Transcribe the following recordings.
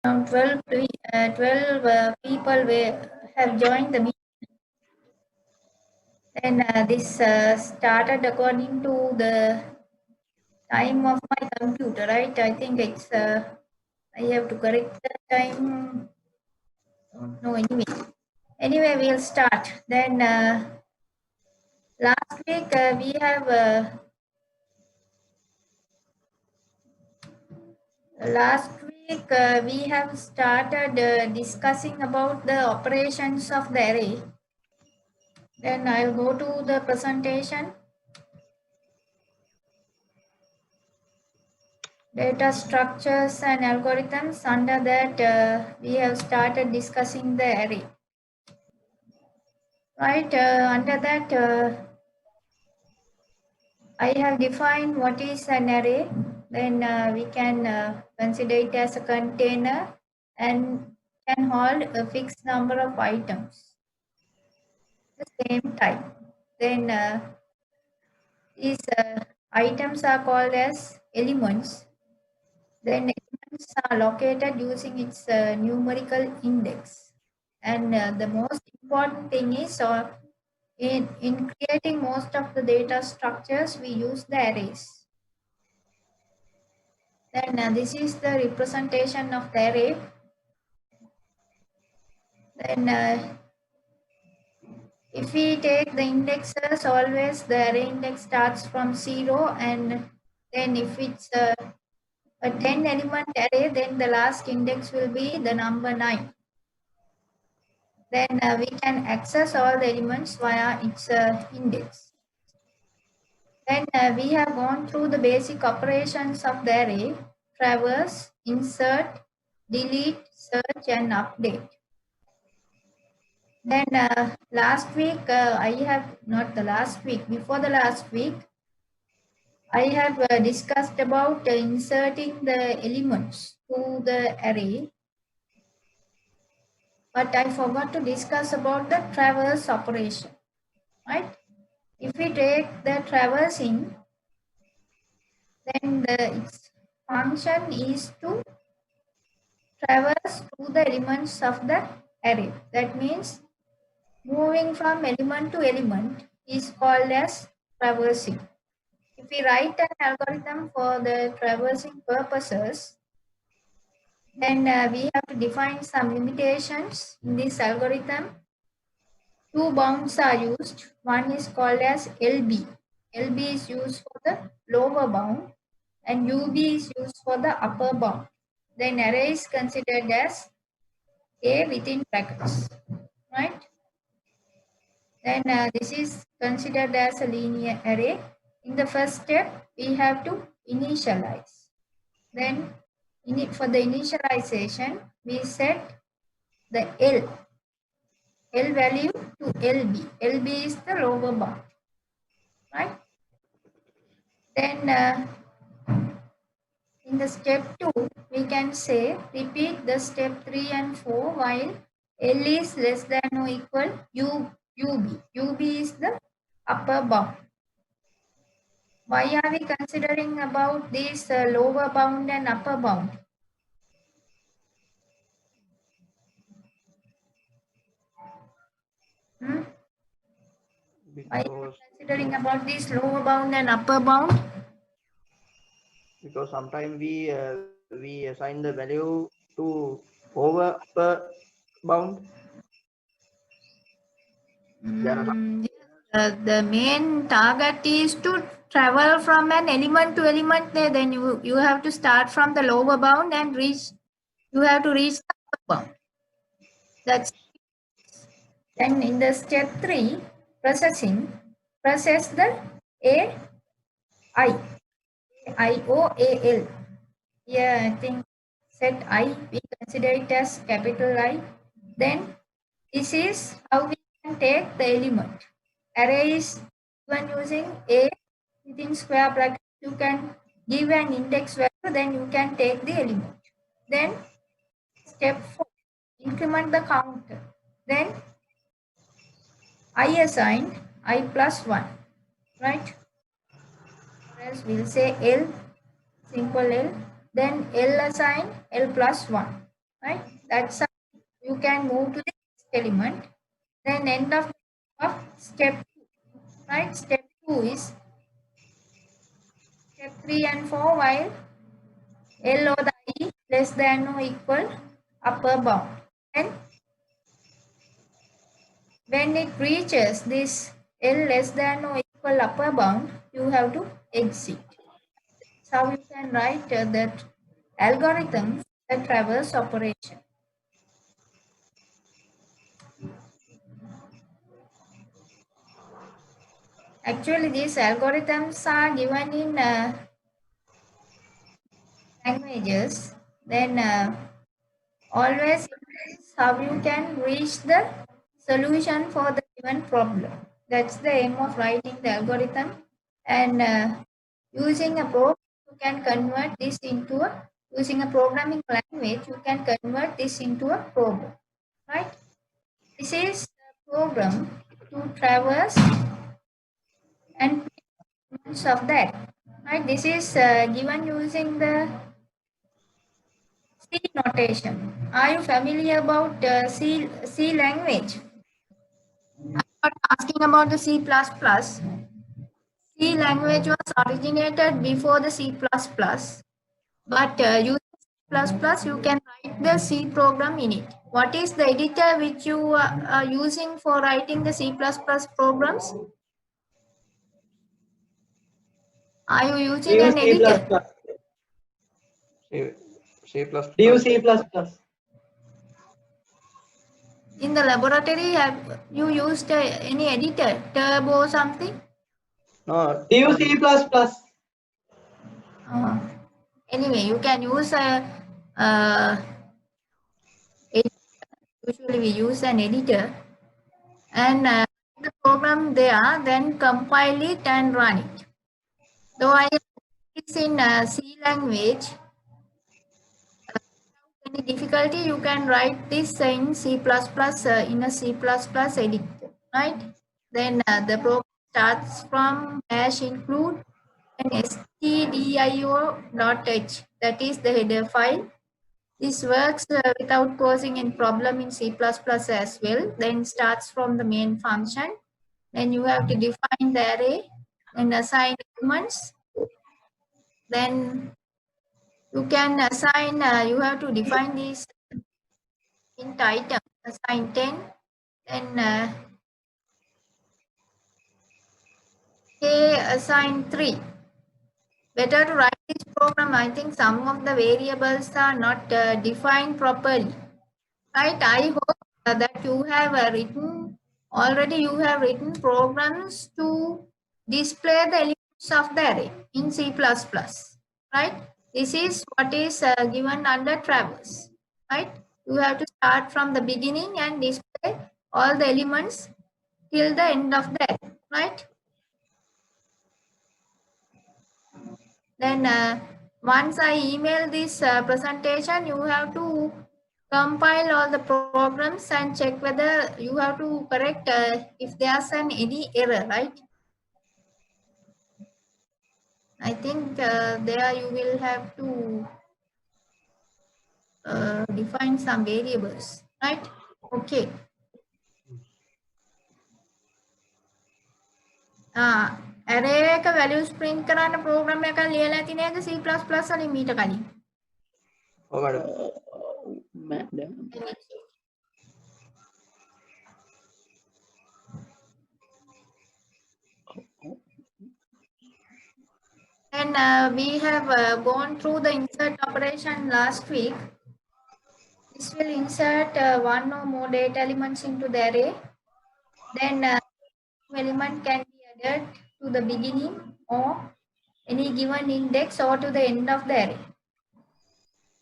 Around 12 people have joined the meeting. And this started according to the time of my computer, right? I think it's, I have to correct the time. No, anyway. Anyway, we'll start. Then last week we have started discussing about the operations of the array. Then I'll go to the presentation. Data structures and algorithms. Under that, we have started discussing the array. Right, under that, I have defined what is an array. Then we can consider it as a container and can hold a fixed number of items at the same time. Then these items are called as elements. Then elements are located using its numerical index. And the most important thing is in creating most of the data structures, we use the arrays. Then this is the representation of the array. Then if we take the indexes, always the array index starts from 0, and then if it's a 10 element array, then the last index will be the number 9. Then we can access all the elements via its index. Then we have gone through the basic operations of the array: traverse, insert, delete, search, and update. Then last week, before the last week, I have discussed about inserting the elements to the array. But I forgot to discuss about the traverse operation, right? If we take the traversing, then its function is to traverse to the elements of the array. That means moving from element to element is called as traversing. If we write an algorithm for the traversing purposes, then we have to define some limitations in this algorithm. Two bounds are used. One is called as LB. LB is used for the lower bound and UB is used for the upper bound. Then array is considered as A within brackets, right? Then this is considered as a linear array. In the first step, we have to initialize. Then for the initialization, we set the L value to LB. LB is the lower bound, right? Then in the step 2, we can say repeat the step 3 and 4 while L is less than or equal UB. UB is the upper bound. Why are we considering about this lower bound and upper bound? Why are we considering about this lower bound and upper bound? Because sometimes we assign the value to over upper bound. The main target is to travel from an element to element. Then you have to start from the lower bound and you have to reach the upper bound. That's then in the step 3, processing, process the IOAL. Yeah, I think set I, we consider it as capital I. Then this is how we can take the element. Array is given using A within square bracket. You can give an index value, then you can take the element. Then step 4, increment the counter. Then I assigned I plus 1, right? Or else we'll say L, simple L. Then L assigned L plus 1. That's how you can move to the next element. Then end of step 2, right? Step 2 is step 3 and 4 while L or the I less than or equal upper bound. And when it reaches this L less than or equal upper bound, you have to exit. That's how you can write that algorithm, the traverse operation. Actually, these algorithms are given in languages. Then always how you can reach the solution for the given problem. That's the aim of writing the algorithm. And using a program, you can convert this into a, using a programming language, you can convert this into a program, right? This is the program to traverse and elements of that, right? This is given using the C notation. Are you familiar about C language? I'm not asking about the C++. C language was originated before the C++, but using C++, you can write the C program in it. What is the editor which you are using for writing the C++ programs? Are you using Vue an C++. editor? C, C++. Vue C++. In the laboratory, have you used any editor, Turbo or something? No, Vue C++. Anyway, you can use a usually we use an editor and the program there, then compile it and run it. Though I it's in C language, without any difficulty, you can write this in C++ in a C++ editor, right? Then the program starts from #include and stdio.h, that is the header file. This works without causing any problem in C++ as well. Then starts from the main function. Then you have to define the array and assign elements. Then you can assign, you have to define these int item, assign 10. Then k assign 3. Better to write this program. I think some of the variables are not defined properly. Right, I hope that you have you have written programs to display the elements of the array in C++, right? This is what is given under traverse, right? You have to start from the beginning and display all the elements till the end of the array, right? Then once I email this presentation, you have to compile all the programs and check whether you have to correct if there's any error, right? I think there you will have to define some variables, right? Okay. Array එක values print කරන්න program එකක් ලියලා ඇති නේද C++ වලින් මීට කලින්? Oh, madam. Madam. And we have gone through the insert operation last week. This will insert one or more data elements into the array. Then element can be added to the beginning or any given index or to the end of the array.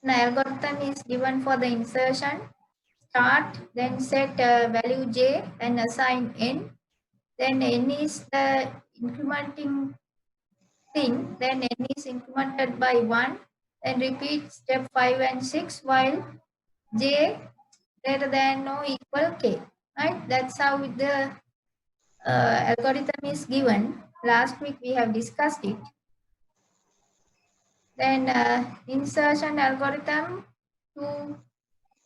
An algorithm is given for the insertion. Start, then set value j and assign n. Then n is the incrementing thing. Then n is incremented by 1. Then repeat step 5 and 6 while j greater than or equal k. Right? That's how the algorithm is given. Last week we have discussed it. Then insertion algorithm to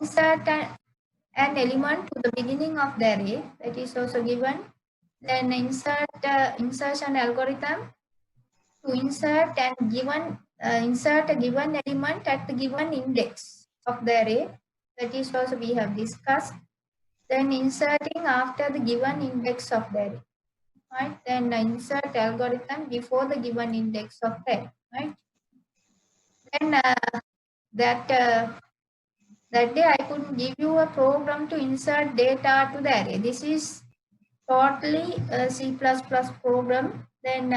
insert an element to the beginning of the array, that is also given. Then insertion algorithm to insert a given element at the given index of the array, that is also we have discussed. Then inserting after the given index of the array, right? Then insert algorithm before the given index of the array, right? Then that day I couldn't give you a program to insert data to the array. This is totally a C++ program. Then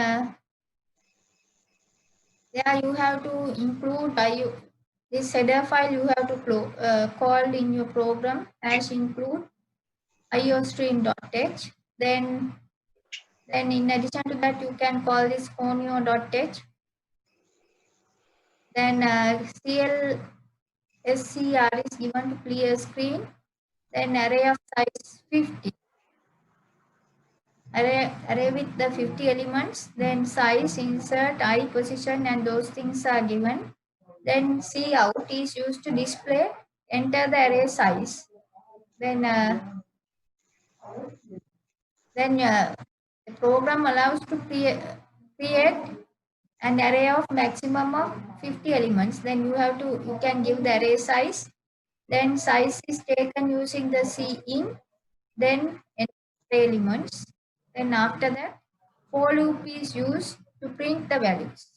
yeah, you have to include this header file you have to call in your program as include iostream.h. Then in addition to that, you can call this conio.h. Then CLSCR is given to clear screen. Then array of size 50. Array with the 50 elements. Then size, insert, I position, and those things are given. Then cout is used to display, enter the array size. Then the program allows to create an array of maximum of 50 elements. Then you can give the array size. Then size is taken using the cin. Then array elements. Then after that, for loop is used to print the values.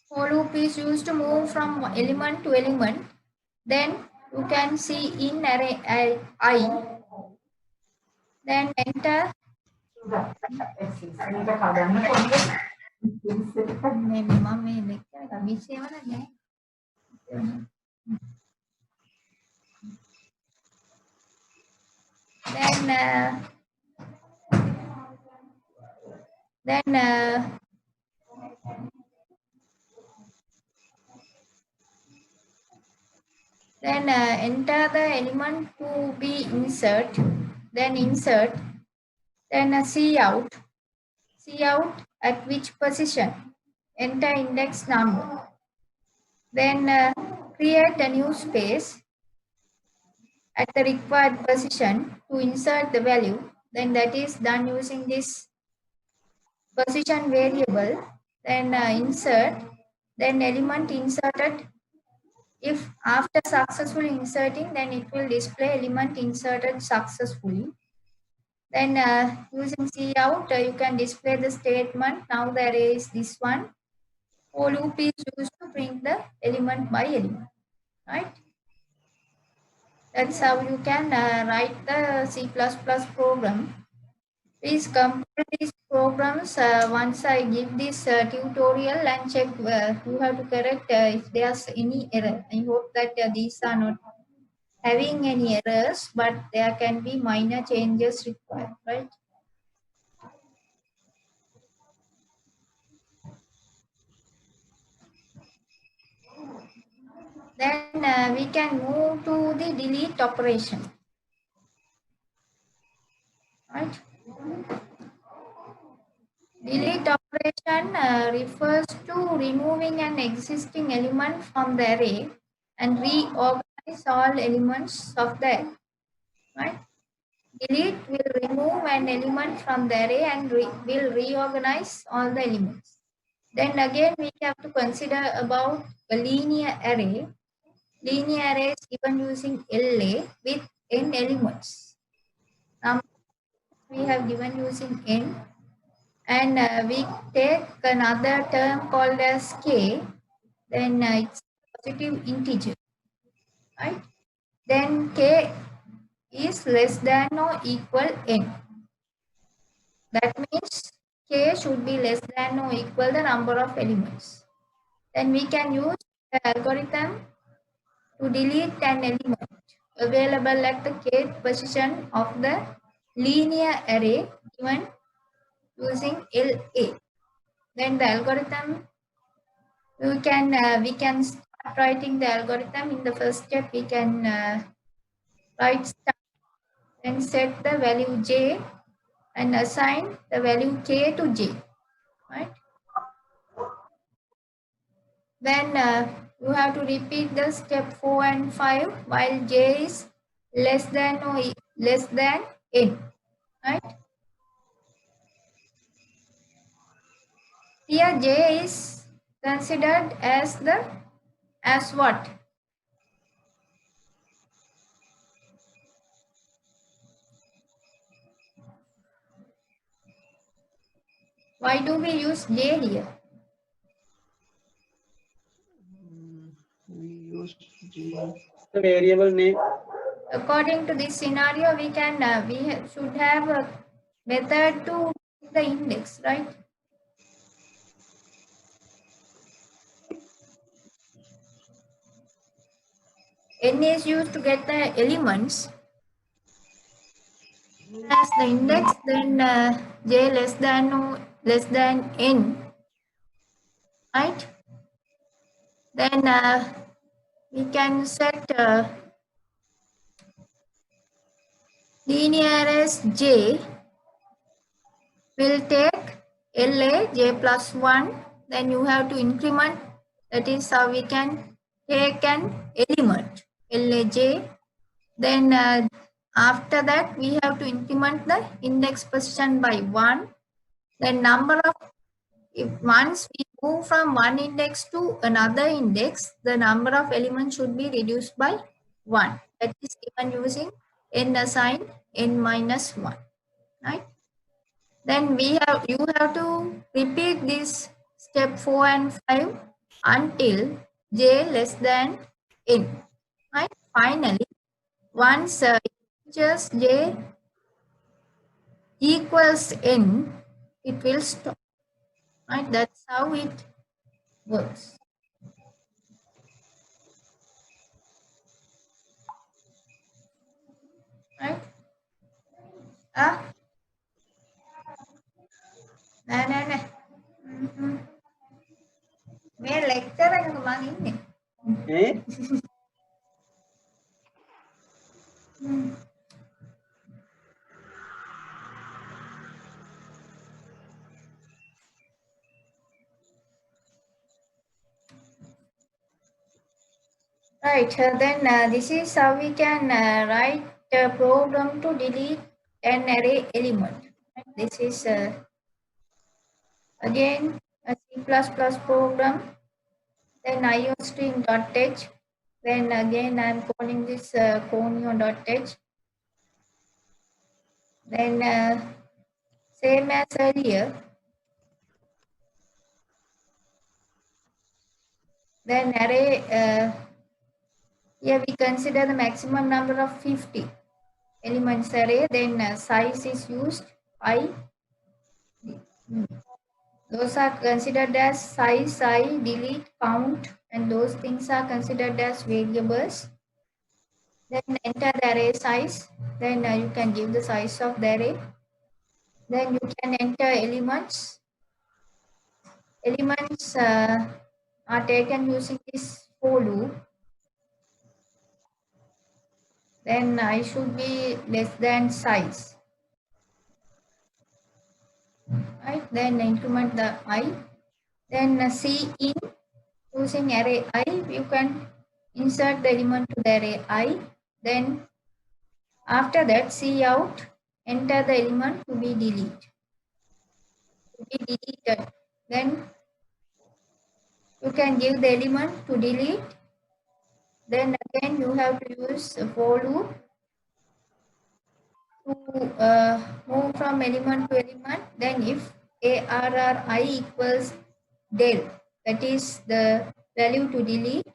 For loop is used to move from element to element. Then you can see in array I. Then enter. Then enter the element to be insert. Then insert. Then cout at which position. Enter index number. Then create a new space at the required position to insert the value. Then that is done using this position variable. Then insert. Then element inserted. If after successfully inserting, then it will display element inserted successfully. Then using cout, you can display the statement. Now the array is this one. For loop is used to print the element by element, right? That's how you can write the C++ program. Please compare these programs once I give this tutorial and check. You have to correct if there's any error. I hope that these are not having any errors, but there can be minor changes required, right? Then we can move to the delete operation, right? Delete operation refers to removing an existing element from the array and reorganize all elements of the array, right? Delete will remove an element from the array and will reorganize all the elements. Then again, we have to consider about a linear array. Linear array is given using LA with n elements. We have given using n, and we take another term called as k. Then it's positive integer, right? Then k is less than or equal n. That means k should be less than or equal the number of elements. Then we can use the algorithm to delete an element available at the kth position of the linear array given using LA. Then the algorithm, we can start writing the algorithm. In the first step, we can write start and set the value j and assign the value k to j, right? then you have to repeat the step 4 and 5 while j is less than or less than n, right? Here j is considered as what? Why do we use j here? We use G. The variable name. According to this scenario, we can should have a method to the index, right? N is used to get the elements as the index, then j less than or less than n, right? Then we can set linear as j will take LA j plus 1, then you have to increment, that is how we can take an element LAJ, then after that we have to increment the index position by 1, then number of, if once we move from one index to another index, the number of elements should be reduced by 1, that is given using n assigned n minus 1, right? Then you have to repeat this step 4 and 5 until j less than n, right? Finally, once just j equals n, it will stop, right? That's how it works. Right? නෑ. මේ lecture එකක මං ඉන්නේ. Eh? Right, then this is how we can write a program to delete an array element. Right? This is again a C++ program, then iostream.h, then again I'm calling this conio.h, then same as earlier, then array, here we consider the maximum number of 50 elements array, then size is used I. Those are considered as size, I, delete, count, and those things are considered as variables. Then enter the array size, then you can give the size of the array. Then you can enter elements. Elements are taken using this for loop. Then I should be less than size. Right, then increment the I. Then C in, using array I, you can insert the element to the array I. Then after that, C out, enter the element to be deleted. Then you can give the element to delete. Then again you have to use a for loop to move from element to element. Then if ARRI equals del, that is the value to delete,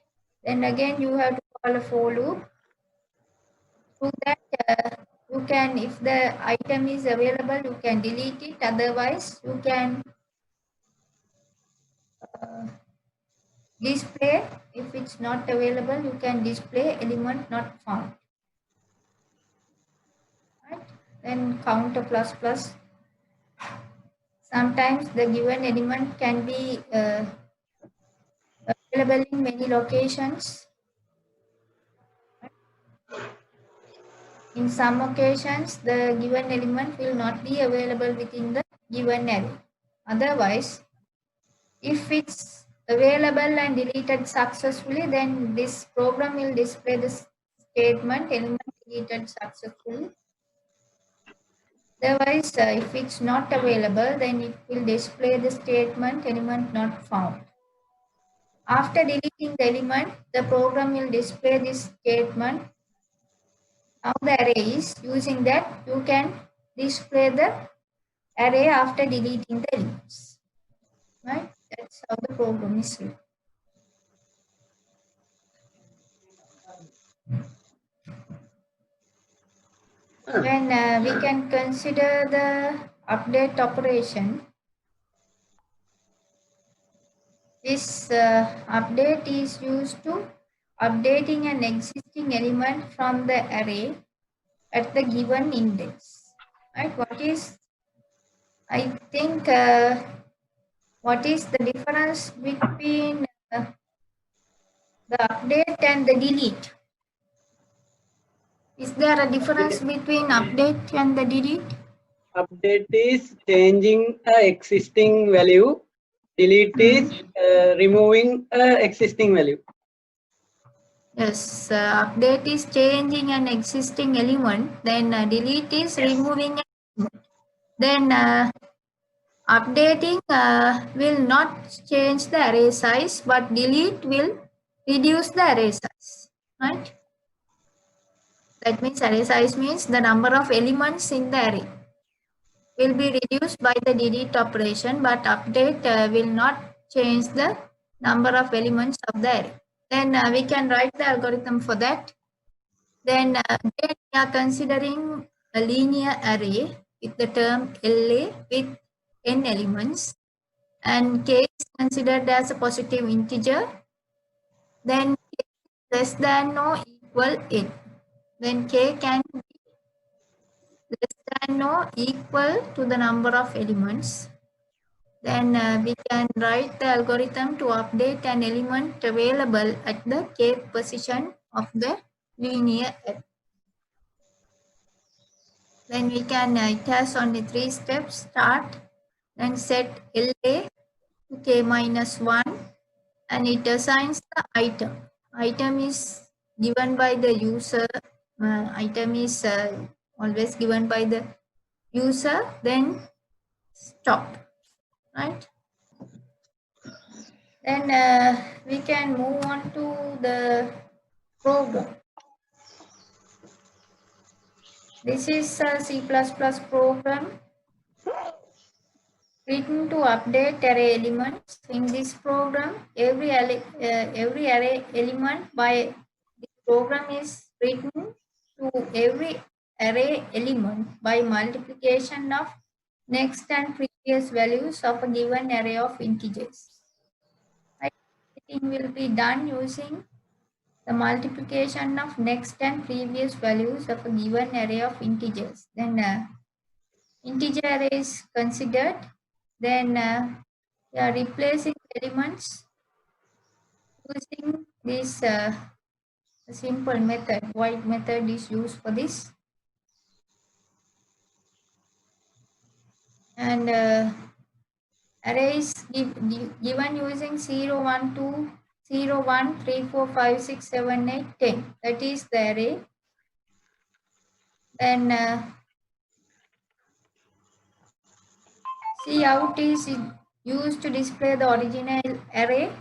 then again you have to call a for loop. Through that you can, if the item is available, you can delete it. Otherwise, you can display. If it's not available, you can display element not found. Right? Then counter plus plus. Sometimes the given element can be available in many locations. In some occasions, the given element will not be available within the given array. Otherwise, if it's available and deleted successfully, then this program will display the statement element deleted successfully. Otherwise, if it's not available, then it will display the statement element not found. After deleting the element, the program will display this statement. Now the array is using that you can display the array after deleting the elements. Right? That's how the program is written. When we can consider the update operation, this update is used to updating an existing element from the array at the given index. Right? What is the difference between the update and the delete? Is there a difference between update and the delete? Update is changing a existing value. Delete is removing a existing value. Yes, update is changing an existing element, then delete is removing an element. Then updating will not change the array size, but delete will reduce the array size, right? That means array size means the number of elements in the array will be reduced by the delete operation, but update will not change the number of elements of the array. Then we can write the algorithm for that. Then we are considering a linear array with the term LA with n elements, and k is considered as a positive integer. Then k is less than or equal n. Then k can be less than or equal to the number of elements. Then we can write the algorithm to update an element available at the kth position of the linear array. Then we can, it has only 3 steps: start, then set LA to k minus 1, and it assigns the item. Item is given by the user, item is always given by the user, then stop, right? Then we can move on to the program. This is a C++ program written to update array elements. In this program, every array element by the program is written to every array element by multiplication of next and previous values of a given array of integers. Everything will be done using the multiplication of next and previous values of a given array of integers. Then integer array is considered. Then we are replacing elements using this simple method. Void method is used for this. And array is given using 0, 1, 2, 0, 1, 3, 4, 5, 6, 7, 8, 10. That is the array. Then cout is used to display the original array.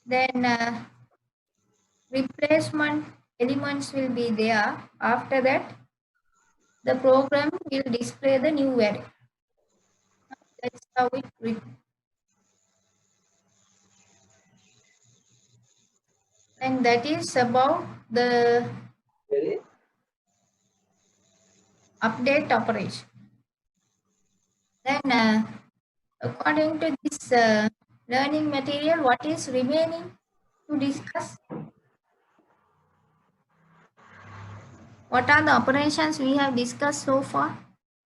Then replacement elements will be there. After that, the program will display the new array. That's how it written. And that is about the update operation. Then according to this learning material, what is remaining to discuss? What are the operations we have discussed so far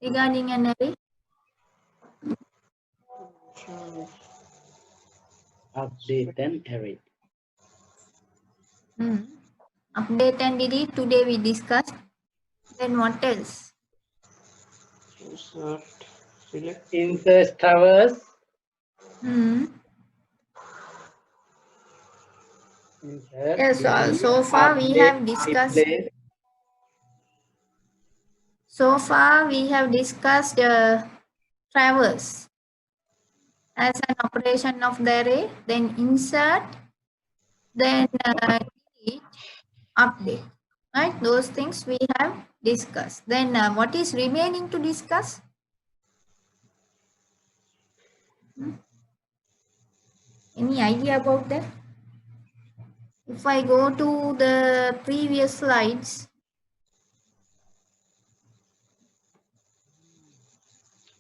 regarding an array? Update and array. Update and delete, today we discussed. Then what else? Insert, select. Insert, traverse. Insert, Yes, delete, so far we update, have discussed. replace. So far we have discussed traverse as an operation of the array, then insert, then delete, update. Right? Those things we have discussed. Then what is remaining to discuss? Any idea about that? If I go to the previous slides,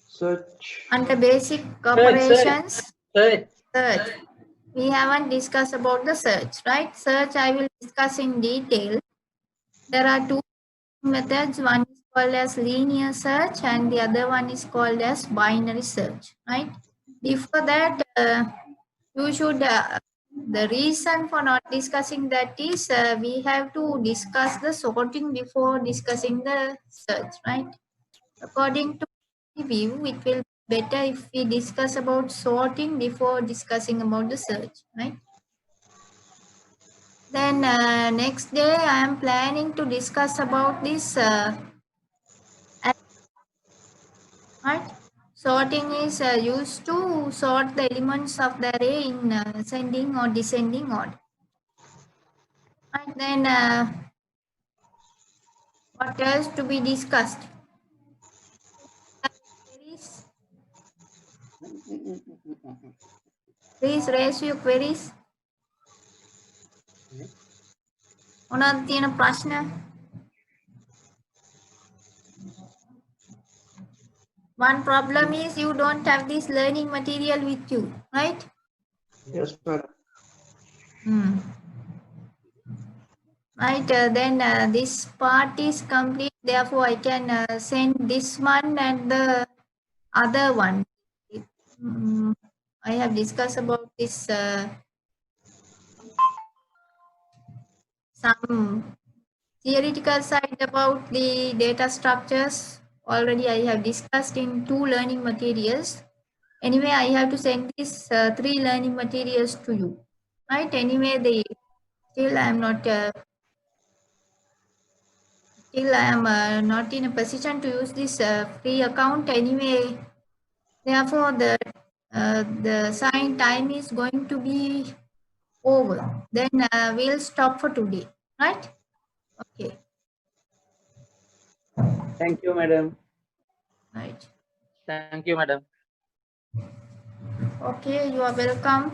Search. under basic Search, operations, search. search. We haven't discussed about the search, right? Search I will discuss in detail. There are two methods. One is called as linear search and the other one is called as binary search, right? Before that, you should, the reason for not discussing that is we have to discuss the sorting before discussing the search, right? According to the view, it will be better if we discuss about sorting before discussing about the search, right? Then next day I am planning to discuss about this right. Sorting is used to sort the elements of the array in ascending or descending order. And then what else to be discussed? Queries? Please raise your queries. මොනවද තියෙන ප්‍රශ්න? One problem is you don't have this learning material with you, right? Yes, madam. Right, then this part is complete, therefore I can send this one and the other one. I have discussed about this some theoretical side about the data structures. Already I have discussed in 2 learning materials. Anyway, I have to send these 3 learning materials to you, right? Anyway, still I am not not in a position to use this free account anyway. Therefore, the sign time is going to be over. Then we'll stop for today, right? Okay, Thank you, madam. right. Thank you, madam. Okay, you are welcome.